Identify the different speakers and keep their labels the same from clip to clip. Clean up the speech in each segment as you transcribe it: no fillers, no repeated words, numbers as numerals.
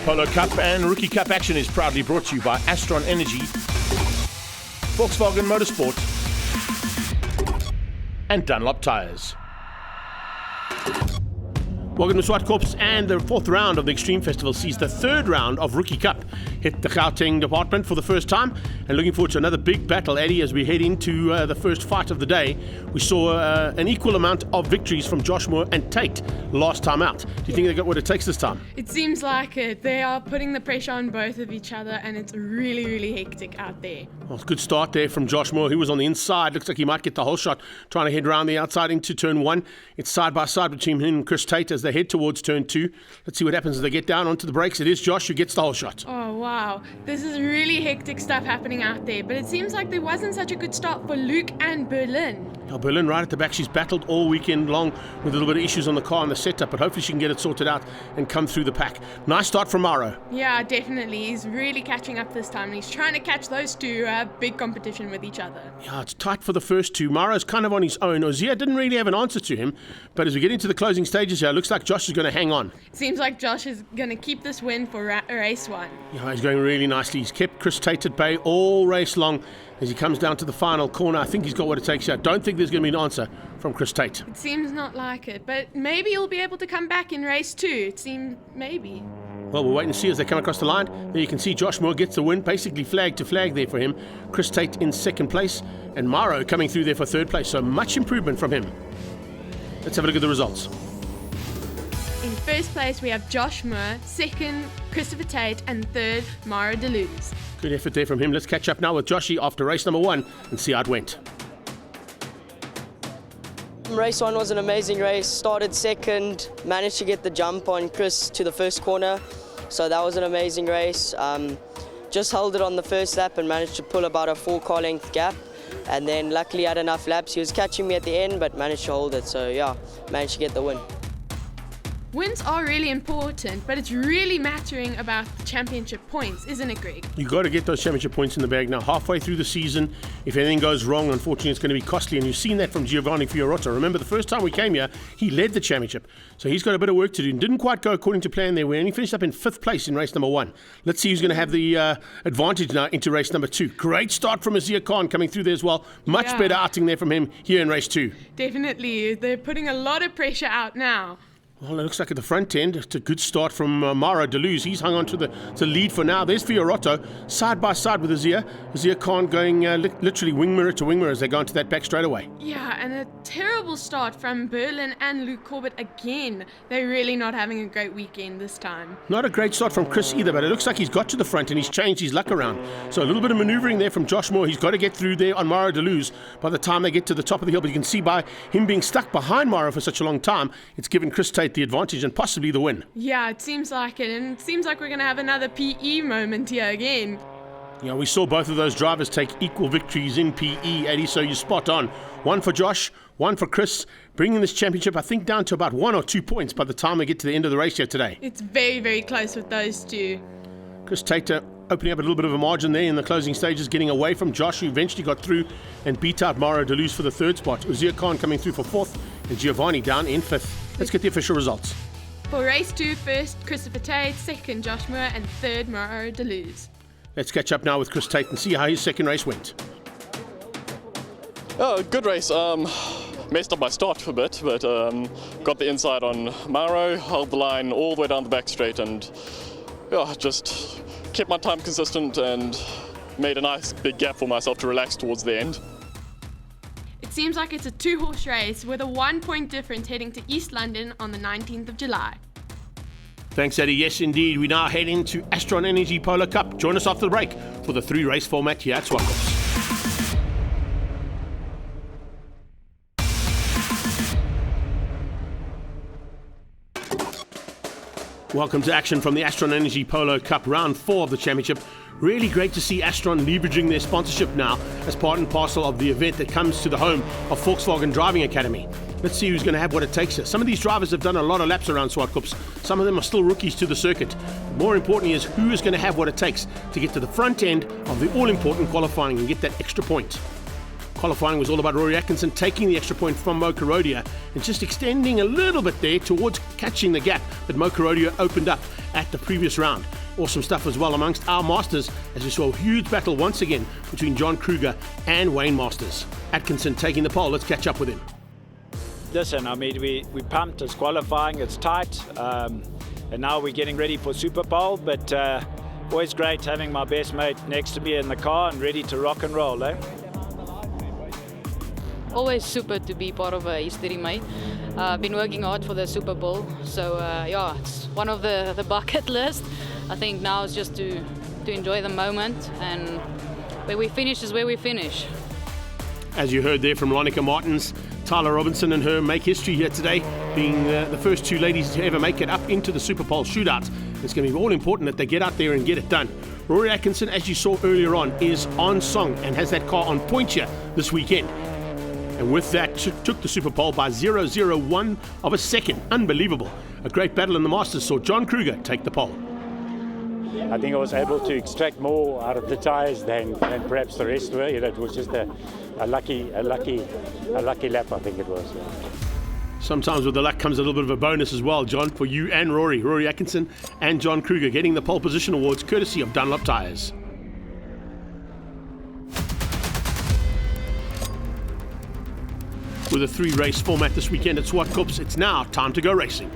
Speaker 1: Polo Cup and Rookie Cup action is proudly brought to you by Astron Energy, Volkswagen Motorsport and Dunlop Tires. Welcome to Zwartkops, and the fourth round of the Extreme Festival sees the third round of Rookie Cup hit the Gauteng department for the first time, and looking forward to another big battle, Eddie, as we head into the first fight of the day. We saw an equal amount of victories from Josh Moore and Tate last time out. Do you think they got what it takes this time?
Speaker 2: It seems like it. They are putting the pressure on both of each other, and it's really, really hectic out there.
Speaker 1: Well, good start there from Josh Moore, who was on the inside. Looks like he might get the whole shot, trying to head around the outside into turn one. It's side by side between him and Chris Tate as they head towards turn two. Let's see what happens as they get down onto the brakes. It is Josh who gets the whole shot.
Speaker 2: Oh, wow. This is really hectic stuff happening out there, but it seems like there wasn't such a good start for Luke and Berlin.
Speaker 1: Now, Berlin right at the back. She's battled all weekend long with a little bit of issues on the car and the setup, but hopefully she can get it sorted out and come through the pack. Nice start from Mauro.
Speaker 2: Yeah, definitely. He's really catching up this time, and he's trying to catch those two big competition with each other.
Speaker 1: Yeah, it's tight for the first two. Mauro's kind of on his own. Ozia didn't really have an answer to him, but as we get into the closing stages here, it looks like Josh is going to hang on.
Speaker 2: Seems like Josh is going to keep this win for race one.
Speaker 1: Yeah, he's going really nicely. He's kept Chris Tate at bay all race long. As he comes down to the final corner, I think he's got what it takes here. I don't think there's going to be an answer from Chris Tate.
Speaker 2: It seems not like it, but maybe he'll be able to come back in race two. It seems maybe.
Speaker 1: Well, we'll wait and see as they come across the line. There you can see Josh Moore gets the win, basically flag to flag there for him. Chris Tate in second place, and Mauro coming through there for third place. So much improvement from him. Let's have a look at the results.
Speaker 2: In first place, we have Josh Moore, second, Christopher Tate, and third, Mauro Deleuze.
Speaker 1: Good effort there from him. Let's catch up now with Joshy after race number one and see how it went.
Speaker 3: Race one was an amazing race. Started second, managed to get the jump on Chris to the first corner. So that was an amazing race. Just held it on the first lap and managed to pull about a 4-car length gap. And then luckily had enough laps. He was catching me at the end, but managed to hold it. So yeah, managed to get the win.
Speaker 2: Wins are really important, but it's really mattering about the championship points, isn't it, Greg?
Speaker 1: You got to get those championship points in the bag now. Halfway through the season, if anything goes wrong, unfortunately, it's going to be costly. And you've seen that from Giovanni Fiorotto. Remember, the first time we came here, he led the championship. So he's got a bit of work to do. And didn't quite go according to plan there. We only finished up in 5th place in race number one. Let's see who's going to have the advantage now into race number two. Great start from Azir Khan coming through there as well. Much better outing there from him here in race two.
Speaker 2: Definitely. They're putting a lot of pressure out now.
Speaker 1: Well, it looks like at the front end, it's a good start from Mauro Deleuze. He's hung on to the lead for now. There's Fiorotto, side by side with Azir. Azir Khan going literally wing mirror to wing mirror as they go into that back straightaway.
Speaker 2: Yeah, and a terrible start from Berlin and Luke Corbett again. They're really not having a great weekend this time.
Speaker 1: Not a great start from Chris either, but it looks like he's got to the front and he's changed his luck around. So a little bit of manoeuvring there from Josh Moore. He's got to get through there on Mauro Deleuze by the time they get to the top of the hill. But you can see by him being stuck behind Mauro for such a long time, it's given Chris Tate the advantage and possibly the win.
Speaker 2: Yeah, it seems like it. And it seems like we're going to have another PE moment here again.
Speaker 1: Yeah, we saw both of those drivers take equal victories in PE, Eddie, so you're spot on. One for Josh, one for Chris, bringing this championship, I think, down to about 1 or 2 points by the time we get to the end of the race here today.
Speaker 2: It's very, very close with those two.
Speaker 1: Chris Tate opening up a little bit of a margin there in the closing stages, getting away from Josh, who eventually got through and beat out Mauro Deleuze for the third spot. Uzir Khan coming through for 4th and Giovanni down in 5th. Let's get the official results.
Speaker 2: For race two, first Christopher Tate, second Josh Moore, and third Mauro Deleuze.
Speaker 1: Let's catch up now with Chris Tate and see how his second race went.
Speaker 4: Oh, good race. Messed up my start a bit, but got the inside on Mauro, held the line all the way down the back straight, and just kept my time consistent and made a nice big gap for myself to relax towards the end.
Speaker 2: It seems like it's a 2-horse race with a 1-point difference heading to East London on the 19th of July.
Speaker 1: Thanks, Eddie. Yes, indeed. We now head into Astron Energy Polo Cup. Join us after the break for the 3-race format here at Zwartkops. Welcome to action from the Astron Energy Polo Cup, round 4 of the championship. Really great to see Astron leveraging their sponsorship now as part and parcel of the event that comes to the home of Volkswagen Driving Academy. Let's see who's going to have what it takes here. Some of these drivers have done a lot of laps around Zwartkops. Some of them are still rookies to the circuit. More importantly is who is going to have what it takes to get to the front end of the all-important qualifying and get that extra point. Qualifying was all about Rory Atkinson taking the extra point from Mo Korodia and just extending a little bit there towards catching the gap that Mo Korodia opened up at the previous round. Awesome stuff as well amongst our Masters, as we saw a huge battle once again between John Kruger and Wayne Masters. Atkinson taking the pole. Let's catch up with him.
Speaker 5: Listen, I mean, we pumped. It's qualifying, it's tight, and now we're getting ready for Super Bowl, but always great having my best mate next to me in the car and ready to rock and roll, eh?
Speaker 6: Always super to be part of history, mate. Been working hard for the Super Bowl, so yeah, it's one of the bucket list. I think now it's just to enjoy the moment, and where we finish is where we finish.
Speaker 1: As you heard there from Lonica Martins, Tyler Robinson and her make history here today, being the first two ladies to ever make it up into the Super Bowl shootout. It's going to be all important that they get out there and get it done. Rory Atkinson, as you saw earlier on, is on song and has that car on point here this weekend. And with that, took the Super Bowl by 0.001 of a second. Unbelievable. A great battle in the Masters saw John Kruger take the pole.
Speaker 7: I think I was able to extract more out of the tyres than perhaps the rest were. You know, it was just a lucky lap, I think it was. Yeah.
Speaker 1: Sometimes with the luck comes a little bit of a bonus as well, John, for you and Rory Atkinson and John Kruger getting the pole position awards courtesy of Dunlop Tyres. With a 3-race format this weekend at Zwartkops, it's now time to go racing.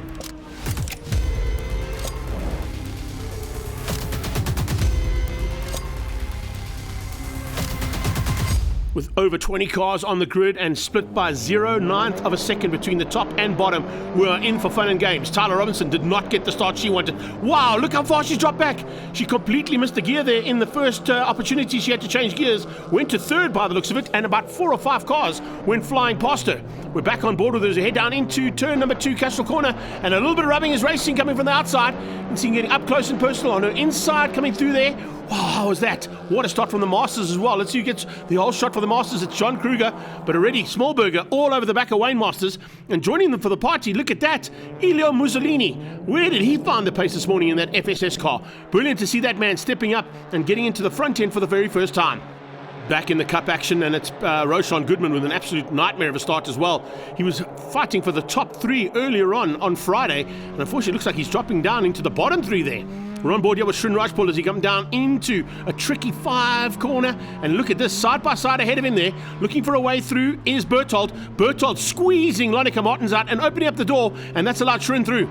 Speaker 1: With over 20 cars on the grid and split by 0.9 of a second between the top and bottom, we are in for fun and games. Tyler Robinson did not get the start she wanted. Wow, look how far she's dropped back. She completely missed the gear there in the first opportunity she had to change gears. Went to third by the looks of it, and about 4 or 5 cars went flying past her. We're back on board with her as we head down into turn number 2, Castle Corner, and a little bit of rubbing is racing coming from the outside. And seeing getting up close and personal on her inside coming through there. Wow, how was that? What a start from the Masters as well. Let's see who gets the whole shot for the Masters. It's John Kruger, but already Smallberger all over the back of Wayne Masters. And joining them for the party, look at that, Elio Mussolini. Where did he find the pace this morning in that FSS car? Brilliant to see that man stepping up and getting into the front end for the very first time. Back in the Cup action, and it's Roshan Goodman with an absolute nightmare of a start as well. He was fighting for the top 3 earlier on Friday, and unfortunately it looks like he's dropping down into the bottom 3 there. We're on board here with Srin Rajpal as he comes down into a tricky 5 corner, and look at this, side by side ahead of him there, looking for a way through is Berthold. Berthold squeezing Lonica Martins out and opening up the door, and that's allowed Srin through.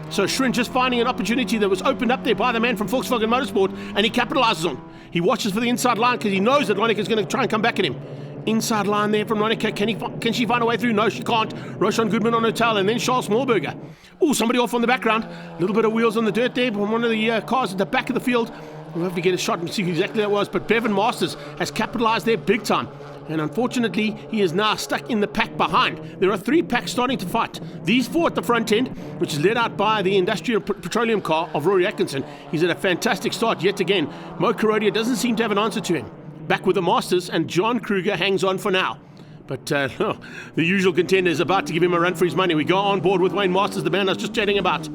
Speaker 1: So Srin just finding an opportunity that was opened up there by the man from Volkswagen Motorsport, and he capitalizes on. He watches for the inside line because he knows that Lonica is going to try and come back at him. Inside line there from Lonica. Can she find a way through? No, she can't. Roshan Goodman on her tail, and then Charles Smallberger. Oh, somebody off on the background. A little bit of wheels on the dirt there from one of the cars at the back of the field. We'll have to get a shot and see who exactly that was. But Bevan Masters has capitalized there big time. And unfortunately, he is now stuck in the pack behind. There are 3 packs starting to fight. These 4 at the front end, which is led out by the industrial petroleum car of Rory Atkinson. He's at a fantastic start yet again. Mo Korodia doesn't seem to have an answer to him. Back with the Masters, and John Kruger hangs on for now. But the usual contender is about to give him a run for his money. We go on board with Wayne Masters, the man I was just chatting about.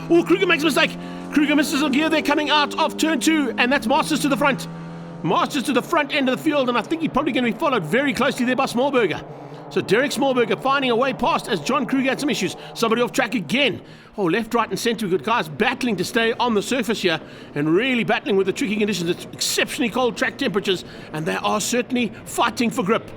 Speaker 1: Oh, Kruger makes a mistake. Kruger misses a gear there coming out of turn 2, and that's Masters to the front. Masters to the front end of the field, and I think he's probably going to be followed very closely there by Smallberger. So Derek Smallberger finding a way past as John Kruger had some issues. Somebody off track again. Oh, left, right and centre. We've got guys battling to stay on the surface here and really battling with the tricky conditions. It's exceptionally cold track temperatures, and they are certainly fighting for grip.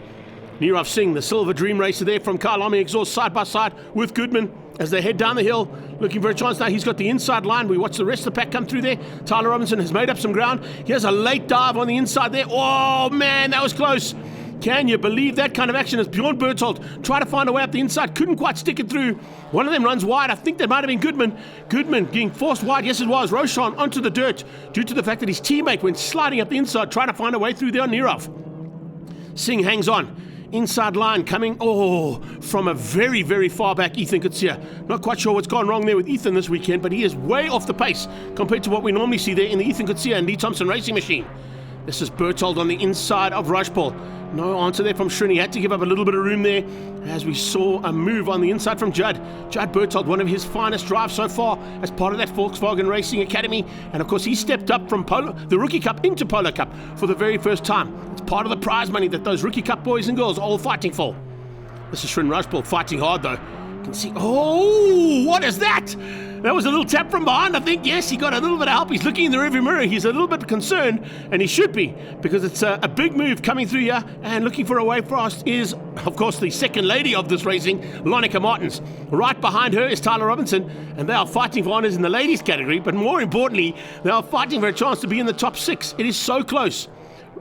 Speaker 1: Nirav Singh, the Silver Dream Racer there from Kyalami Exhaust, side by side with Goodman as they head down the hill, looking for a chance now. He's got the inside line. We watch the rest of the pack come through there. Tyler Robinson has made up some ground. Here's a late dive on the inside there. Oh, man, that was close. Can you believe that kind of action as Bjorn Berthold tried to find a way up the inside, couldn't quite stick it through. One of them runs wide. I think that might have been Goodman. Goodman being forced wide. Yes, it was. Roshan onto the dirt due to the fact that his teammate went sliding up the inside, trying to find a way through there on Nirav. Singh hangs on. Inside line coming, from a very, very far back, Ethan Kutsia. Not quite sure what's gone wrong there with Ethan this weekend, but he is way off the pace compared to what we normally see there in the Ethan Kutsia and Lee Thompson racing machine. This is Berthold on the inside of Rajpal. No answer there from Srini. Had to give up a little bit of room there as we saw a move on the inside from Judd. Judd Berthold, one of his finest drives so far as part of that Volkswagen Racing Academy. And of course, he stepped up from Polo, the Rookie Cup into Polo Cup for the very first time. It's part of the prize money that those Rookie Cup boys and girls are all fighting for. This is Srin Rajpal fighting hard though. You can see, oh, what is that? That was a little tap from behind, I think. Yes, he got a little bit of help. He's looking in the rearview mirror. He's a little bit concerned, and he should be, because it's a big move coming through here, and looking for a way past is, of course, the second lady of this racing, Lonica Martins. Right behind her is Tyler Robinson, and they are fighting for honours in the ladies category, but more importantly, they are fighting for a chance to be in the top 6. It is so close.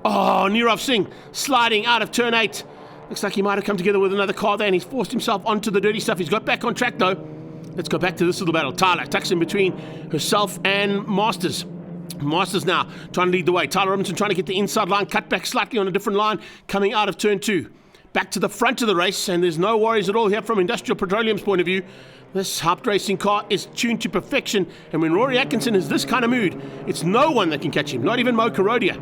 Speaker 1: Oh, Nirav Singh sliding out of turn 8. Looks like he might have come together with another car there, and he's forced himself onto the dirty stuff. He's got back on track though. Let's go back to this little battle. Tyler tucks in between herself and Masters. Masters now trying to lead the way. Tyler Robinson trying to get the inside line, cut back slightly on a different line, coming out of turn 2. Back to the front of the race, and there's no worries at all here from Industrial Petroleum's point of view. This Harp racing car is tuned to perfection, and when Rory Atkinson is this kind of mood, it's no one that can catch him, not even Mo Karodia.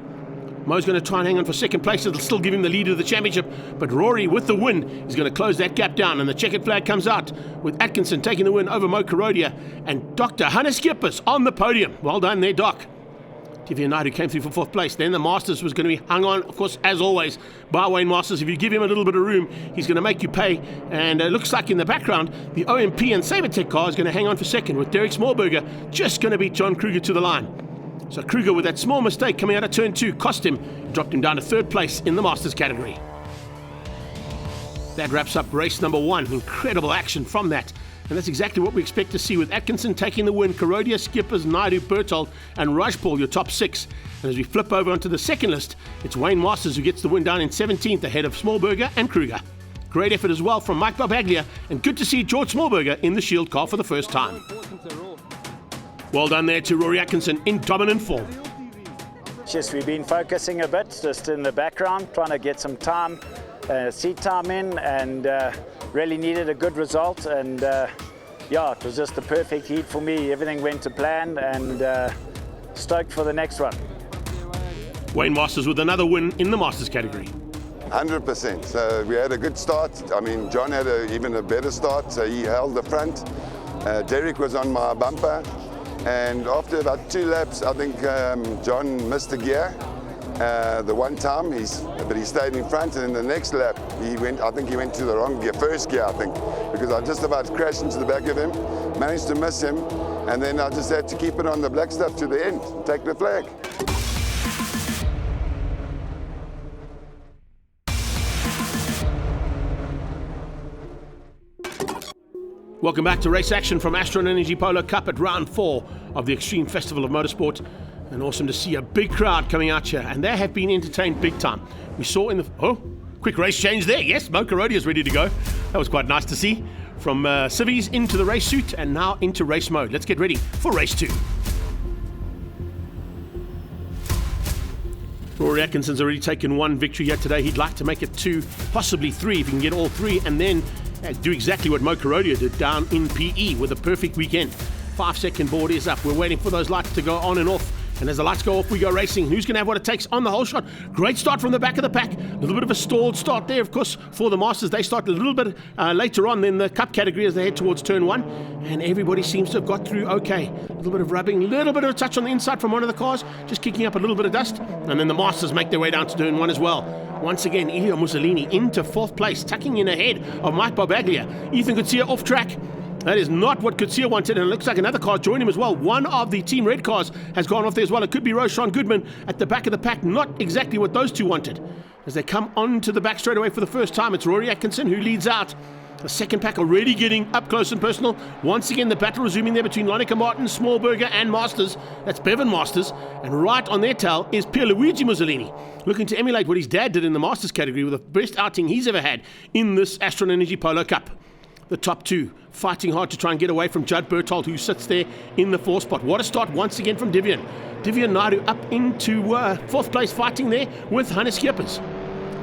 Speaker 1: Mo's going to try and hang on for second place. It'll still give him the lead of the championship. But Rory, with the win, is going to close that gap down. And the checkered flag comes out with Atkinson taking the win over Mo Karodia and Dr. Hannes Kippers on the podium. Well done there, Doc. Divya Naidu came through for 4th place. Then the Masters was going to be hung on, of course, as always, by Wayne Masters. If you give him a little bit of room, he's going to make you pay. And it looks like in the background, the OMP and Sabertech car is going to hang on for second, with Derek Smallberger just going to beat John Kruger to the line. So Kruger, with that small mistake coming out of turn 2, cost him, dropped him down to 3rd place in the Masters category. That wraps up race number 1. Incredible action from that. And that's exactly what we expect to see, with Atkinson taking the win, Karodia, Skippers, Naidu, Bertold, and Rajpal, your top 6. And as we flip over onto the second list, it's Wayne Masters who gets the win down in 17th, ahead of Smallberger and Kruger. Great effort as well from Mike Barbaglia, and good to see George Smallberger in the Shield car for the first time. Well done there to Rory Atkinson in dominant form.
Speaker 5: Yes, we've been focusing a bit, just in the background, trying to get some time, seat time in, and really needed a good result. And yeah, it was just the perfect heat for me. Everything went to plan, and stoked for the next one.
Speaker 1: Wayne Masters with another win in the Masters category.
Speaker 8: 100%. So we had a good start. I mean, John had even a better start, so he held the front. Derek was on my bumper. And after about 2 laps, I think John missed a gear the one time, but he stayed in front. And in the next lap, I think he went to the wrong gear, first gear, I think, because I just about crashed into the back of him, managed to miss him, and then I just had to keep it on the black stuff to the end, take the flag.
Speaker 1: Welcome back to race action from Astron Energy Polo Cup at round 4 of the Extreme Festival of Motorsport. And awesome to see a big crowd coming out here, and they have been entertained big time. We saw in the... Oh, quick race change there. Yes, Mo Karodia is ready to go. That was quite nice to see. From civvies into the race suit and now into race mode. Let's get ready for race 2. Rory Atkinson's already taken 1 victory here today. He'd like to make it 2, possibly 3 if he can get all 3, and then do exactly what Mo Karodia did down in PE with a perfect weekend. 5-second board is up. We're waiting for those lights to go on and off. And as the lights go off, we go racing. Who's going to have what it takes on the whole shot? Great start from the back of the pack. A little bit of a stalled start there, of course, for the Masters. They start a little bit later on than the Cup category as they head towards turn 1. And everybody seems to have got through okay. A little bit of rubbing, a little bit of a touch on the inside from one of the cars, just kicking up a little bit of dust. And then the Masters make their way down to turn 1 as well. Once again, Elio Mussolini into 4th place, tucking in ahead of Mike Barbaglia. Ethan Kutsia off track. That is not what Kutsia wanted, and it looks like another car joined him as well. One of the Team Red cars has gone off there as well. It could be Roshan Goodman at the back of the pack. Not exactly what those two wanted. As they come onto the back straight away for the first time, it's Rory Atkinson who leads out. The second pack already getting up close and personal. Once again, the battle resuming there between Lonica Martin, Smallberger, and Masters. That's Bevan Masters. And right on their tail is Pierluigi Mussolini, looking to emulate what his dad did in the Masters category with the best outing he's ever had in this Astron Energy Polo Cup. The top 2 fighting hard to try and get away from Judd Berthold, who sits there in the 4th spot. What a start once again from Divyan Naidu up into 4th place, fighting there with Hannes Kippers.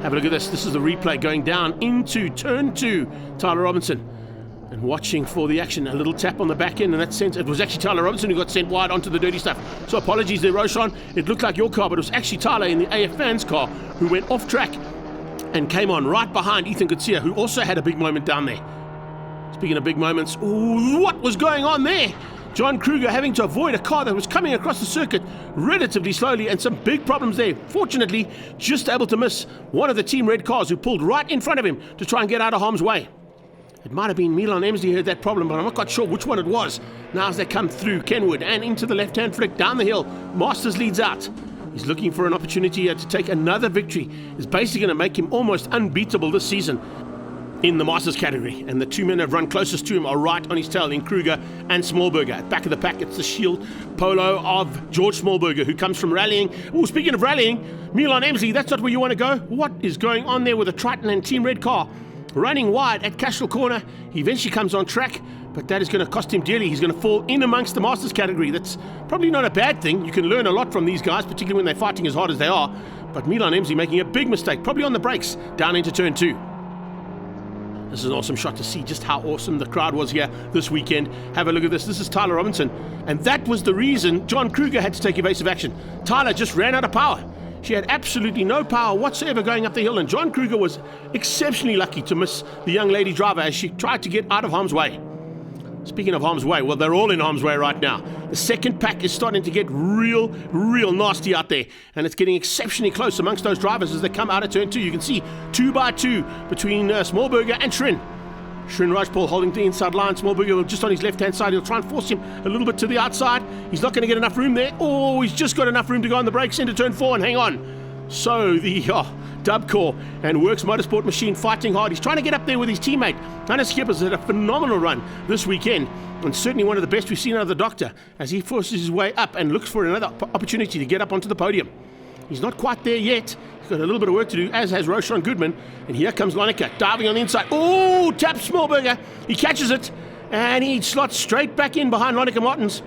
Speaker 1: Have a look at this. This is the replay going down into turn 2. Tyler Robinson. And watching for the action, a little tap on the back end, and that sent, it was actually Tyler Robinson who got sent wide onto the dirty stuff. So apologies there, Roshan. It looked like your car, but it was actually Tyler in the AF Vans car who went off track and came on right behind Ethan Kutsia, who also had a big moment down there. Speaking of big moments, ooh, what was going on there? John Kruger having to avoid a car that was coming across the circuit relatively slowly, and some big problems there. Fortunately, just able to miss one of the Team Red cars who pulled right in front of him to try and get out of harm's way. It might have been Milan Emsley who had that problem, but I'm not quite sure which one it was. Now as they come through Kenwood and into the left-hand flick down the hill, Masters leads out. He's looking for an opportunity here to take another victory. It's basically going to make him almost unbeatable this season in the Masters category. And the two men that run closest to him are right on his tail in Kruger and Smallberger. At back of the pack, it's the Shield Polo of George Smallberger, who comes from rallying. Oh, speaking of rallying, Milan Emsley, that's not where you want to go. What is going on there with a Triton and Team Red car? Running wide at Cashel Corner. He eventually comes on track, but that is going to cost him dearly. He's going to fall in amongst the Masters category. That's probably not a bad thing. You can learn a lot from these guys, particularly when they're fighting as hard as they are. But Milan Emsley making a big mistake, probably on the brakes, down into turn 2. This is an awesome shot to see just how awesome the crowd was here this weekend. Have a look at this. This is Tyler Robinson. And that was the reason John Kruger had to take evasive action. Tyler just ran out of power. She had absolutely no power whatsoever going up the hill, and John Kruger was exceptionally lucky to miss the young lady driver as she tried to get out of harm's way. Speaking of harm's way, well, they're all in harm's way right now. The second pack is starting to get real nasty out there, and it's getting exceptionally close amongst those drivers as they come out of turn 2. You can see 2 by 2 between Smallberger and Shrin. Shrin Rajpal holding the inside line. Smallberger just on his left-hand side. He'll try and force him a little bit to the outside. He's not going to get enough room there. Oh, he's just got enough room to go on the brakes into turn 4 and hang on. So the Dubcore and Works Motorsport machine fighting hard. He's trying to get up there with his teammate. Hannes Schippers had a phenomenal run this weekend, and certainly one of the best we've seen out of the Doctor as he forces his way up and looks for another opportunity to get up onto the podium. He's not quite there yet. He's got a little bit of work to do, as has Roshan Goodman. And here comes Lonica diving on the inside. Oh, taps Smallberger. He catches it, and he slots straight back in behind Lonica Martins.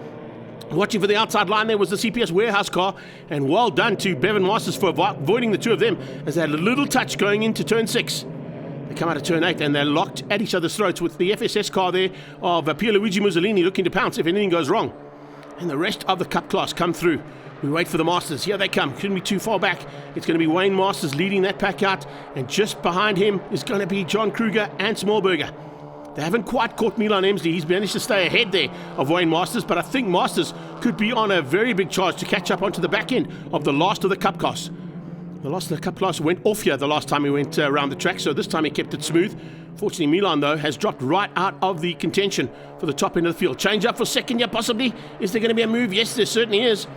Speaker 1: Watching for the outside line there was the CPS warehouse car, and well done to Bevan Masters for avoiding the two of them as they had a little touch going into turn 6. They come out of turn 8 and they're locked at each other's throats with the FSS car there of Pierluigi Mussolini looking to pounce if anything goes wrong. And the rest of the Cup class come through. We wait for the Masters. Here they come. Couldn't be too far back. It's going to be Wayne Masters leading that pack out, and just behind him is going to be John Kruger and Smallberger. They haven't quite caught Milan Emsley. He's managed to stay ahead there of Wayne Masters, but I think Masters could be on a very big charge to catch up onto the back end of the last of the Cup class. The last of the Cup class went off here the last time he went around the track, so this time he kept it smooth. Fortunately, Milan, though, has dropped right out of the contention for the top end of the field. Change up for second here, possibly. Is there going to be a move? Yes, there certainly is.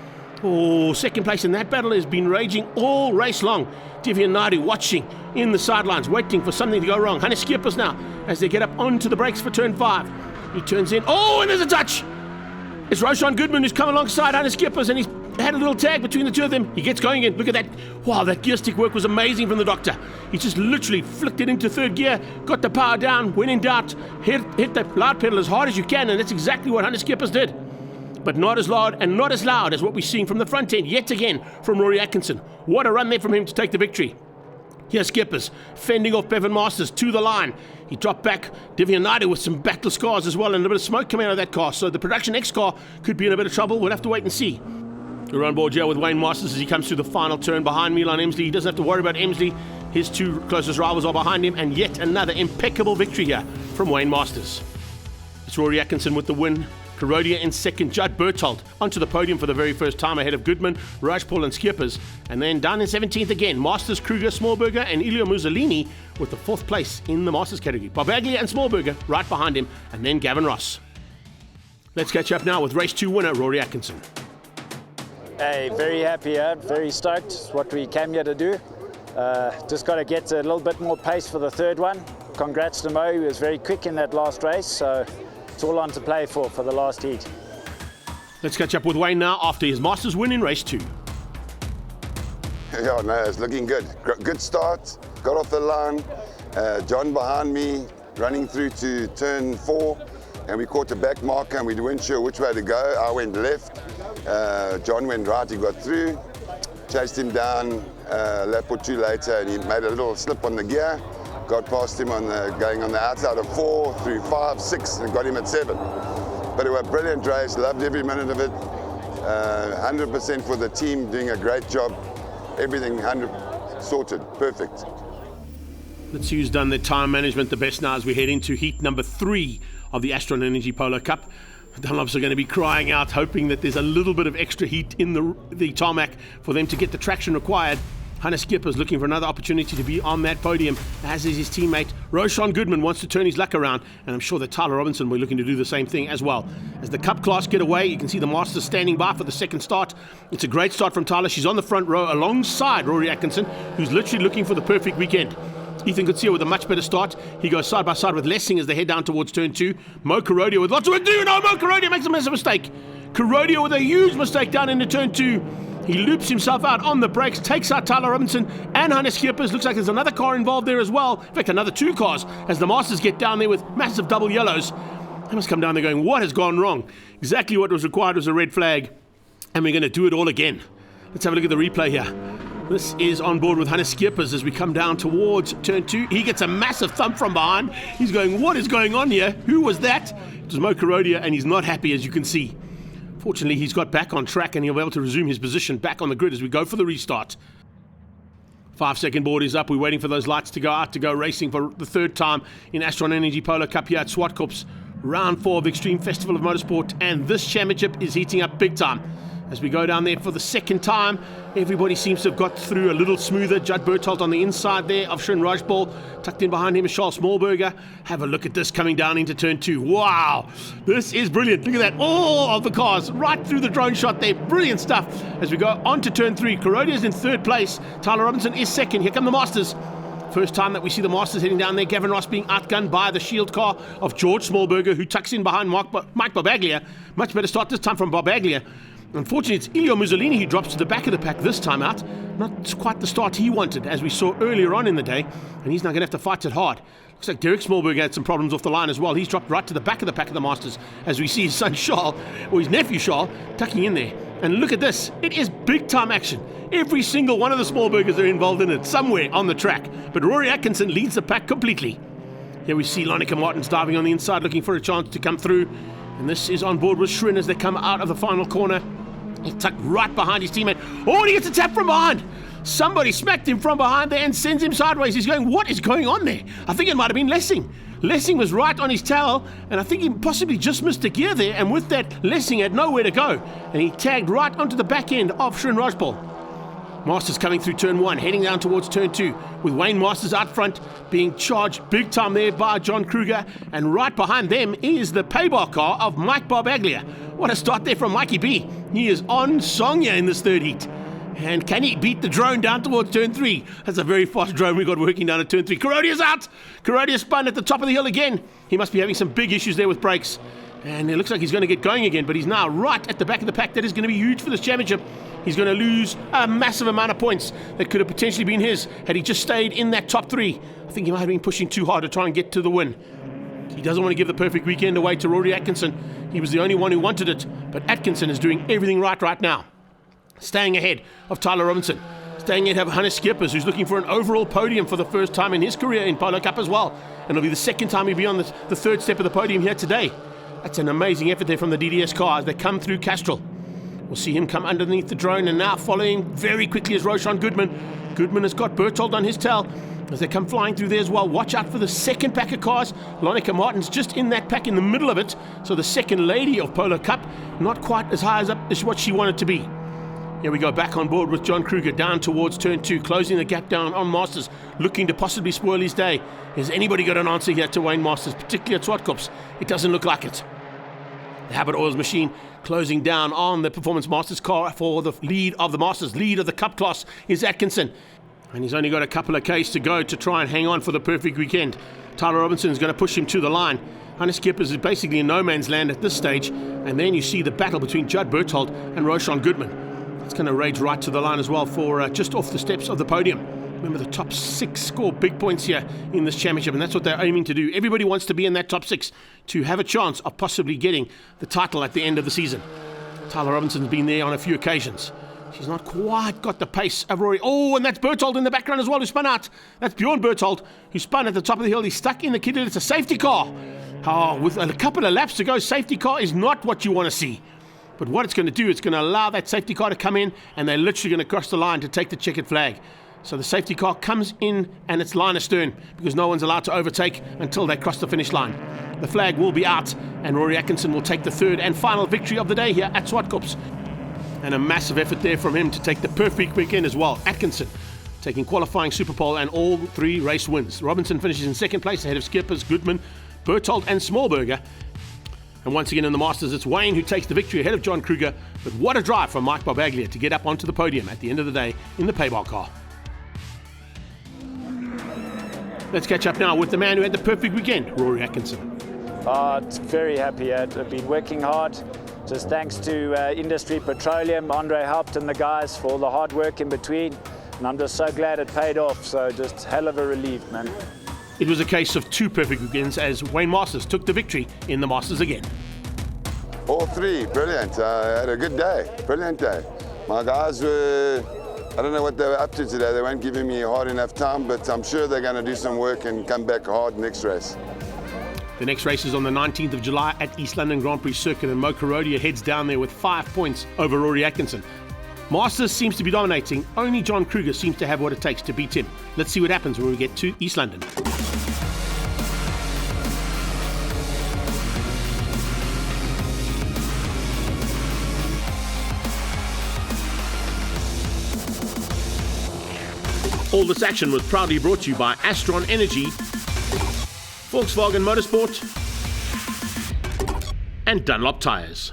Speaker 1: Oh, second place in that battle has been raging all race long. Divya Naidu watching in the sidelines, waiting for something to go wrong. Hannes Schippers now, as they get up onto the brakes for turn 5. He turns in. Oh, and there's a touch. It's Roshan Goodman who's come alongside Hannes Schippers, and he's had a little tag between the two of them. He gets going in. Look at that. Wow, that gear stick work was amazing from the Doctor. He just literally flicked it into third gear, got the power down, when in doubt, hit the loud pedal as hard as you can, and that's exactly what Hannes Schippers did. But not as loud and not as loud as what we're seeing from the front end yet again from Rory Atkinson. What a run there from him to take the victory. Here's Schippers fending off Bevan Masters to the line. He dropped back. Divya Naidu with some battle scars as well, and a bit of smoke coming out of that car. So the Production X car could be in a bit of trouble. We'll have to wait and see. We're on board here with Wayne Masters as he comes through the final turn behind Milan Emsley. He doesn't have to worry about Emsley. His two closest rivals are behind him, and yet another impeccable victory here from Wayne Masters. It's Rory Atkinson with the win. Karodia in second, Judd Berthold onto the podium for the very first time ahead of Goodman, Rajpal and Schippers. And then down in 17th again, Masters, Kruger, Smallberger and Ilya Mussolini with the 4th place in the Masters category. Barbaglia and Smallberger right behind him, and then Gavin Ross. Let's catch up now with race 2 winner Rory Atkinson.
Speaker 5: Hey, very happy here, very stoked. It's what we came here to do. Just got to get a little bit more pace for the third one. Congrats to Mo, he was very quick in that last race, so it's all on to play for the last heat.
Speaker 1: Let's catch up with Wayne now after his Masters win in race 2.
Speaker 8: Yeah, no, it's looking good. Good start, got off the line. John behind me, running through to turn 4, and we caught a back marker and we weren't sure which way to go. I went left, John went right, he got through, chased him down a lap or 2 later, and he made a little slip on the gear. Got past him going on the outside of 4, through 5, 6, and got him at 7. But it was a brilliant race, loved every minute of it. 100% for the team, doing a great job. Everything 100 sorted, perfect.
Speaker 1: Let's see who's done their time management the best now as we head into heat number 3 of the Astron Energy Polo Cup. Dunlops are going to be crying out, hoping that there's a little bit of extra heat in the tarmac for them to get the traction required. Hannes Skipper's looking for another opportunity to be on that podium, as is his teammate. Roshan Goodman wants to turn his luck around, and I'm sure that Tyler Robinson will be looking to do the same thing as well. As the Cup class get away, you can see the Masters standing by for the second start. It's a great start from Tyler. She's on the front row alongside Rory Atkinson, who's literally looking for the perfect weekend. Ethan Kutsia with a much better start. He goes side by side with Lessing as they head down towards turn 2. Mo Kurodia with lots of work to do. No, Mo Kurodia makes a massive mistake. Kurodia with a huge mistake down into turn 2. He loops himself out on the brakes, takes out Tyler Robinson and Hannes Schippers. Looks like there's another car involved there as well. In fact, another 2 cars as the Masters get down there with massive double yellows. They must come down there going, what has gone wrong? Exactly what was required was a red flag. And we're going to do it all again. Let's have a look at the replay here. This is on board with Hannes Schippers as we come down towards turn 2. He gets a massive thump from behind. He's going, what is going on here? Who was that? It was Mo Kurodia, and he's not happy, as you can see. Fortunately, he's got back on track and he'll be able to resume his position back on the grid as we go for the restart. 5-second board is up. We're waiting for those lights to go out to go racing for the 3rd time in Astron Energy Polo Cup here at Zwartkops. Round 4 of Extreme Festival of Motorsport, and this championship is heating up big time. As we go down there for the 2nd time, everybody seems to have got through a little smoother. Judd Berthold on the inside there of Shren Rajpal. Tucked in behind him is Charles Smallberger. Have a look at this coming down into turn 2. Wow, this is brilliant. Look at that. All of the cars right through the drone shot there. Brilliant stuff. As we go on to turn 3, Kurodia is in 3rd place. Tyler Robinson is 2nd. Here come the Masters. First time that we see the Masters heading down there. Gavin Ross being outgunned by the shield car of George Smallberger, who tucks in behind Mike Barbaglia. Much better start this time from Barbaglia. Unfortunately, it's Ilio Mussolini who drops to the back of the pack this time out. Not quite the start he wanted, as we saw earlier on in the day, and he's now going to have to fight it hard. Looks like Derek Smallberg had some problems off the line as well. He's dropped right to the back of the Masters, as we see his son Charles, or his nephew Charles, tucking in there. And look at this. It is big-time action. Every single one of the Smallbergers are involved in it, somewhere on the track. But Rory Atkinson leads the pack completely. Here we see Lonica Martins diving on the inside, looking for a chance to come through. And this is on board with Shren as they come out of the final corner. He's tucked right behind his teammate. Oh, and he gets a tap from behind. Somebody smacked him from behind there and sends him sideways. He's going, what is going on there? I think it might have been Lessing. Lessing was right on his tail, and I think he possibly just missed a gear there, and with that, Lessing had nowhere to go. And he tagged right onto the back end of Shren Rajpal. Masters coming through turn 1, heading down towards turn 2, with Wayne Masters out front, being charged big time there by John Kruger, and right behind them is the paybar car of Mike Barbaglia. What a start there from Mikey B. He is on song here in this 3rd heat. And can he beat the drone down towards turn 3? That's a very fast drone we got working down at turn 3. Kurodia's out. Kurodia spun at the top of the hill again. He must be having some big issues there with brakes. And it looks like he's going to get going again, but he's now right at the back of the pack. That is going to be huge for this championship. He's going to lose a massive amount of points that could have potentially been his had he just stayed in that top 3. I think he might have been pushing too hard to try and get to the win. He doesn't want to give the perfect weekend away to Rory Atkinson. He was the only one who wanted it, but Atkinson is doing everything right now. Staying ahead of Tyler Robinson. Staying ahead of Hannes Schippers, who's looking for an overall podium for the first time in his career in Polo Cup as well. And it'll be the 2nd time he'll be on the 3rd step of the podium here today. That's an amazing effort there from the DDS car as they come through Castrol. We'll see him come underneath the drone, and now following very quickly is Roshan Goodman. Goodman has got Berthold on his tail as they come flying through there as well. Watch out for the 2nd pack of cars. Lonica Martins just in that pack in the middle of it. So the 2nd lady of Polo Cup, not quite as high as up as what she wanted to be. Here we go back on board with John Kruger down towards turn 2, closing the gap down on Masters, looking to possibly spoil his day. Has anybody got an answer here to Wayne Masters, particularly at Zwartkops? It doesn't look like it. The Habit Oils machine closing down on the Performance Masters car for the lead of the Masters. Lead of the Cup class is Atkinson. And he's only got a couple of Ks to go to try and hang on for the perfect weekend. Tyler Robinson is going to push him to the line. Hannes Schippers is basically in no man's land at this stage. And then you see the battle between Judd Berthold and Roshan Goodman. It's going to rage right to the line as well for just off the steps of the podium. Remember, the top 6 score big points here in this championship, and that's what they're aiming to do. Everybody wants to be in that top 6 to have a chance of possibly getting the title at the end of the season. Tyler Robinson's been there on a few occasions. She's not quite got the pace of Rory. Oh, and that's Berthold in the background as well, who spun out. That's Bjorn Berthold, who spun at the top of the hill. He's stuck in the kid. It's a safety car. Oh, with a couple of laps to go, safety car is not what you want to see. But what it's going to do, it's going to allow that safety car to come in, and they're literally going to cross the line to take the checkered flag. So the safety car comes in and it's line astern because no one's allowed to overtake until they cross the finish line. The flag will be out and Rory Atkinson will take the third and final victory of the day here at Zwartkops. And a massive effort there from him to take the perfect weekend as well. Atkinson taking qualifying Super Pole and all 3 race wins. Robinson finishes in second place ahead of Skippers, Goodman, Berthold and Smallberger. And once again in the Masters, it's Wayne who takes the victory ahead of John Kruger. But what a drive from Mike Barbaglia to get up onto the podium at the end of the day in the paybar car. Let's catch up now with the man who had the perfect weekend, Rory Atkinson.
Speaker 5: It's very happy. I've been working hard. Just thanks to Industry Petroleum, Andre helped and the guys for all the hard work in between. And I'm just so glad it paid off. So just hell of a relief, man.
Speaker 1: It was a case of 2 perfect weekends as Wayne Masters took the victory in the Masters again.
Speaker 8: All 3, brilliant. I had a good day, brilliant day. My guys were, I don't know what they were up to today. They weren't giving me hard enough time, but I'm sure they're going to do some work and come back hard next race.
Speaker 1: The next race is on the 19th of July at East London Grand Prix Circuit, and Mo Karodia heads down there with 5 points over Rory Atkinson. Masters seems to be dominating. Only John Kruger seems to have what it takes to beat him. Let's see what happens when we get to East London. All this action was proudly brought to you by Astron Energy, Volkswagen Motorsport and Dunlop Tires.